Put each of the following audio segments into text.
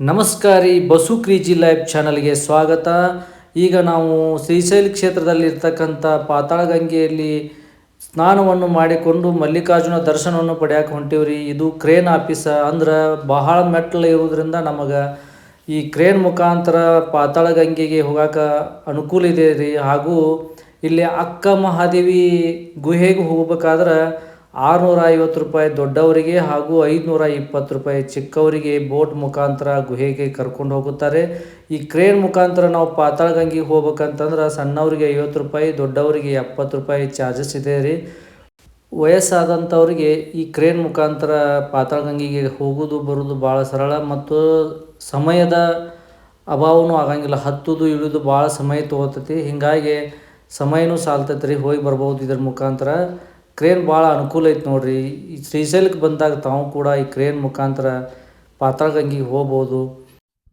ನಮಸ್ಕಾರಿ Basu ಕ್ರೀಜಿ live ಚಾನಲ್ಗೆ ಸ್ವಾಗತ. ಈಗ ನಾವು ಶ್ರೀಶೈಲ ಕ್ಷೇತ್ರದಲ್ಲಿರ್ತಕ್ಕಂಥ ಪಾತಾಳಗಂಗೆಯಲ್ಲಿ ಸ್ನಾನವನ್ನು ಮಾಡಿಕೊಂಡು ಮಲ್ಲಿಕಾರ್ಜುನ ದರ್ಶನವನ್ನು ಪಡೆಯಕ್ಕೆ ಹೊಂಟೀವ್ರಿ. ಇದು ಕ್ರೇನ್ ಆಫೀಸ, ಅಂದ್ರೆ ಬಹಳ ಮೆಟ್ಟಲು ಇರೋದ್ರಿಂದ ನಮಗೆ ಈ ಕ್ರೇನ್ ಮುಖಾಂತರ ಪಾತಾಳಗಂಗೆಗೆ ಹೋಗೋಕೆ ಅನುಕೂಲ ಇದೆ ರೀ. ಹಾಗೂ ಇಲ್ಲಿ ಅಕ್ಕ ಮಹಾದೇವಿ ಗುಹೆಗೆ ಹೋಗ್ಬೇಕಾದ್ರೆ 650 ರೂಪಾಯಿ ದೊಡ್ಡವರಿಗೆ ಹಾಗೂ 520 ರೂಪಾಯಿ ಚಿಕ್ಕವರಿಗೆ ಬೋಟ್ ಮುಖಾಂತರ ಗುಹೆಗೆ ಕರ್ಕೊಂಡು ಹೋಗುತ್ತಾರೆ. ಈ ಕ್ರೇನ್ ಮುಖಾಂತರ ನಾವು ಪಾತಾಳಗಂಗೆಗೆ ಹೋಗ್ಬೇಕಂತಂದ್ರೆ ಸಣ್ಣವರಿಗೆ 50 ರೂಪಾಯಿ, ದೊಡ್ಡವರಿಗೆ 70 ರೂಪಾಯಿ ಚಾರ್ಜಸ್ ಇದೆ ರೀ. ವಯಸ್ಸಾದಂಥವ್ರಿಗೆ ಈ ಕ್ರೇನ್ ಮುಖಾಂತರ ಪಾತಾಳಗಂಗೆಗೆ ಹೋಗೋದು ಬರೋದು ಭಾಳ ಸರಳ ಮತ್ತು ಸಮಯದ ಅಭಾವನೂ ಆಗಂಗಿಲ್ಲ. ಹತ್ತೋದು ಇಳಿದು ಭಾಳ ಸಮಯ ತೊಗೋತೈತಿ, ಹೀಗಾಗಿ ಸಮಯನೂ ಸಾಲ್ತೈತೆ ರೀ, ಹೋಗಿ ಬರ್ಬೋದು ಇದ್ರ ಮುಖಾಂತರ. ಕ್ರೇನ್ ಭಾಳ ಅನುಕೂಲ ಐತೆ ನೋಡಿರಿ. ಈ ಶ್ರೀಶೈಲಕ್ಕೆ ಬಂದಾಗ ತಾವು ಕೂಡ ಈ ಕ್ರೇನ್ ಮುಖಾಂತರ ಪಾತಾಳಗಂಗೆಗೆ ಹೋಗ್ಬೋದು.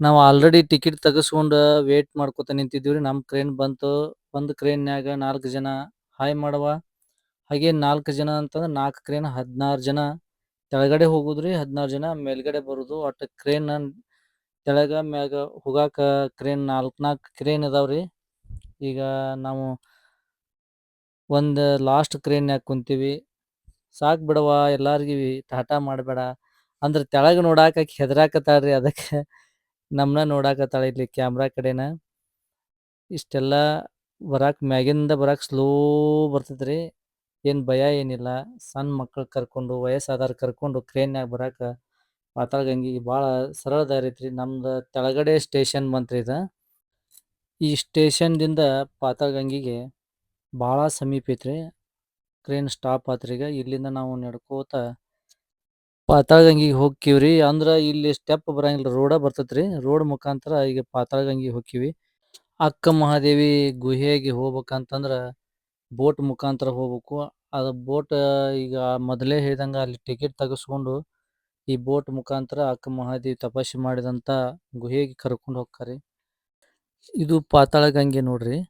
ನಾವು ಆಲ್ರೆಡಿ ಟಿಕೆಟ್ ತೆಗೆಸ್ಕೊಂಡು ವೇಟ್ ಮಾಡ್ಕೊತ ನಿಂತಿದ್ದೀವಿ ರೀ. ನಮ್ಮ ಕ್ರೇನ್ ಬಂತು. ಒಂದು ಕ್ರೇನ್ಯಾಗ 4 ಜನ ಹಾಯ್ ಮಾಡವ, ಹಾಗೆ 4 ಜನ ಅಂತಂದ್ರೆ 4 ಕ್ರೇನ್ 16 ಜನ ಕೆಳಗಡೆ ಹೋಗೋದ್ರಿ, 16 ಜನ ಮೇಲ್ಗಡೆ ಬರೋದು. ಒಟ್ಟು ಕ್ರೇನ್ ಕೆಳಗ ಮ್ಯಾಗ ಹೋಗಾಕ ಕ್ರೇನ್ 4 ಕ್ರೇನ್ ಅದಾವ್ರಿ. ಈಗ ನಾವು ಒಂದು ಲಾಸ್ಟ್ ಕ್ರೇನ್ಯಾಗ ಕುಂತೀವಿ. ಸಾಕು ಬಿಡವ ಎಲ್ಲಾರ್ಗಿ ಟಾಟಾ ಮಾಡಬೇಡ ಅಂದ್ರೆ ತೆಳಗೆ ನೋಡಾಕ ಹೆದರಾಕತ್ತಾಳ್ರಿ, ಅದಕ್ಕೆ ನಮ್ಮನ್ನ ನೋಡಾಕತ್ತಾಳ ಇಲ್ಲಿ ಕ್ಯಾಮ್ರಾ ಕಡೆನ. ಇಷ್ಟೆಲ್ಲ ಮ್ಯಾಗಿಂದ ಬರಾಕ್ ಸ್ಲೋ ಬರ್ತೈತ್ರಿ. ಏನು ಭಯ ಏನಿಲ್ಲ. ಸಣ್ಣ ಮಕ್ಕಳು ಕರ್ಕೊಂಡು, ವಯಸ್ಸಾದವ್ರು ಕರ್ಕೊಂಡು ಕ್ರೇನ್ಯಾಗ ಬರಾಕ ಪಾತಾಳಗಂಗೆಗೆ ಭಾಳ ಸರಳ ದಾರಿ ಐತ್ರಿ. ನಮ್ದು ತೆಳಗಡೆ ಸ್ಟೇಷನ್ ಬಂತ್ರಿ ಇದು. ಈ ಸ್ಟೇಷನ್ದಿಂದ ಪಾತಾಳಗಂಗೆಗೆ ಭಾಳ ಸಮೀಪ ಐತ್ರಿ. ಕ್ರೇನ್ ಸ್ಟಾಪ್ ಆತ್ರಿ. ಈಗ ಇಲ್ಲಿಂದ ನಾವು ನಡ್ಕೋತ ಪಾತಾಳಗಂಗೆಗೆ ಹೋಗ್ತೀವ್ರಿ. ಅಂದ್ರೆ ಇಲ್ಲಿ ಸ್ಟೆಪ್ ಬರಂಗಿಲ್ಲ, ರೋಡ ಬರ್ತೈತ್ರಿ. ರೋಡ್ ಮುಖಾಂತರ ಈಗ ಪಾತಾಳಗಂಗೆಗೆ ಹೋಗ್ತೀವಿ. ಅಕ್ಕ ಮಹಾದೇವಿ ಗುಹೆಗೆ ಹೋಗ್ಬೇಕಂತಂದ್ರೆ ಬೋಟ್ ಮುಖಾಂತರ ಹೋಗ್ಬೇಕು. ಅದು ಬೋಟ್ ಈಗ ಮೊದಲೇ ಹೇಳ್ದಂಗೆ ಅಲ್ಲಿ ಟಿಕೆಟ್ ತೆಗೆಸ್ಕೊಂಡು ಈ ಬೋಟ್ ಮುಖಾಂತರ ಅಕ್ಕ ಮಹಾದೇವಿ ತಪಸ್ಸು ಮಾಡಿದಂಥ ಗುಹೆಗೆ ಕರ್ಕೊಂಡು ಹೋಗ್ತಾರೆ. ಇದು ಪಾತಾಳಗಂಗೆ ನೋಡ್ರಿ.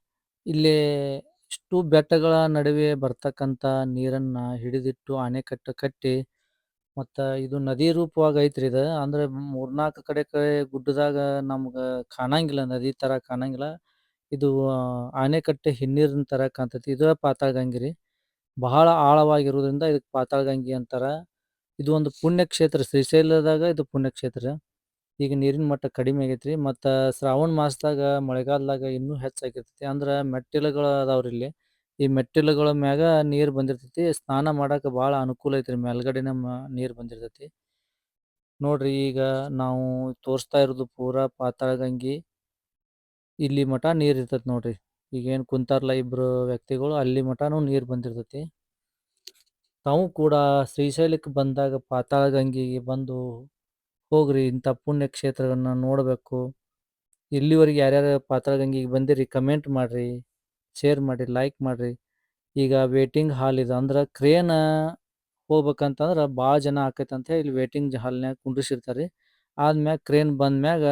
ಇಲ್ಲಿ ಇಷ್ಟು ಬೆಟ್ಟಗಳ ನಡುವೆ ಬರ್ತಕ್ಕಂಥ ನೀರನ್ನ ಹಿಡಿದಿಟ್ಟು ಅಣೆಕಟ್ಟು ಕಟ್ಟಿ ಮತ್ತು ಇದು ನದಿ ರೂಪವಾಗಿ ಐತ್ರಿ ಇದು. ಅಂದ್ರೆ 3-4 ಕಡೆ ಗುಡ್ಡದಾಗ ನಮ್ಗೆ ಕಾಣಂಗಿಲ್ಲ, ನದಿ ಥರ ಕಾಣಂಗಿಲ್ಲ. ಇದು ಆಣೆಕಟ್ಟೆ ಹಿನ್ನೀರಿನ ಥರ ಕಾಣ್ತೈತಿ. ಇದು ಪಾತಾಳಗಂಗೆ ರೀ. ಬಹಳ ಆಳವಾಗಿರೋದ್ರಿಂದ ಇದಕ್ಕೆ ಪಾತಾಳಗಂಗೆ ಅಂತಾರ. ಇದು ಒಂದು ಪುಣ್ಯಕ್ಷೇತ್ರ, ಶ್ರೀಶೈಲದಾಗ ಇದು ಪುಣ್ಯಕ್ಷೇತ್ರ. ಈಗ ನೀರಿನ ಮಟ್ಟ ಕಡಿಮೆ ಆಗೈತ್ರಿ. ಮತ್ತು ಶ್ರಾವಣ ಮಾಸದಾಗ ಮಳೆಗಾಲದಾಗ ಇನ್ನೂ ಹೆಚ್ಚಾಗಿರ್ತೈತಿ. ಅಂದ್ರೆ ಮೆಟ್ಟಿಲುಗಳು ಅದಾವ್ರಿ ಇಲ್ಲಿ. ಈ ಮೆಟ್ಟಿಲುಗಳ ಮ್ಯಾಗ ನೀರು ಬಂದಿರ್ತೈತಿ. ಸ್ನಾನ ಮಾಡಕ್ಕೆ ಭಾಳ ಅನುಕೂಲ ಐತ್ರಿ. ಮೇಲ್ಗಡೆನೇ ನೀರು ಬಂದಿರ್ತೈತಿ ನೋಡ್ರಿ. ಈಗ ನಾವು ತೋರಿಸ್ತಾ ಇರೋದು ಪೂರಾ ಪಾತಾಳಗಂಗೆ. ಇಲ್ಲಿ ಮಠ ನೀರು ಇರ್ತೈತಿ ನೋಡ್ರಿ. ಈಗೇನು ಕುಂತಾರಲ್ಲ ಇಬ್ರು ವ್ಯಕ್ತಿಗಳು, ಅಲ್ಲಿ ಮಠನೂ ನೀರು ಬಂದಿರ್ತೈತಿ. ತಾವು ಕೂಡ ಶ್ರೀಶೈಲಕ್ಕೆ ಬಂದಾಗ ಪಾತಾಳಗಂಗೆಗೆ ಬಂದು ಹೋಗ್ರಿ. ಇಂಥ ಪುಣ್ಯ ಕ್ಷೇತ್ರಗಳನ್ನ ನೋಡಬೇಕು. ಇಲ್ಲಿವರೆಗೆ ಯಾರ್ಯಾರು ಪಾತಾಳಗಂಗೆಗೆ ಬಂದಿರಿ ಕಮೆಂಟ್ ಮಾಡಿರಿ, ಶೇರ್ ಮಾಡಿ, ಲೈಕ್ ಮಾಡಿರಿ. ಈಗ ವೇಟಿಂಗ್ ಹಾಲ್ ಇದೆ, ಅಂದ್ರೆ ಕ್ರೇನ್ ಹೋಗ್ಬೇಕಂತಂದ್ರೆ ಭಾಳ ಜನ ಆಕೈತಂತ ಇಲ್ಲಿ ವೇಟಿಂಗ್ ಹಾಲ್ನ್ಯಾಗ ಕುಂಡ್ರಿಸಿರ್ತಾರೆ. ಆದ್ಮ್ಯಾಗ ಕ್ರೇನ್ ಬಂದ್ಮ್ಯಾಗ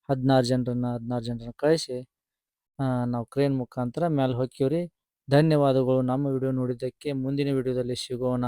16 ಜನರನ್ನ ಕಳಿಸಿ ನಾವು ಕ್ರೇನ್ ಮುಖಾಂತರ ಮ್ಯಾಲೆ ಹೊಕ್ಕೀವ್ರಿ. ಧನ್ಯವಾದಗಳು ನಮ್ಮ ವಿಡಿಯೋ ನೋಡಿದ್ದಕ್ಕೆ. ಮುಂದಿನ ವಿಡಿಯೋದಲ್ಲಿ ಸಿಗೋಣ.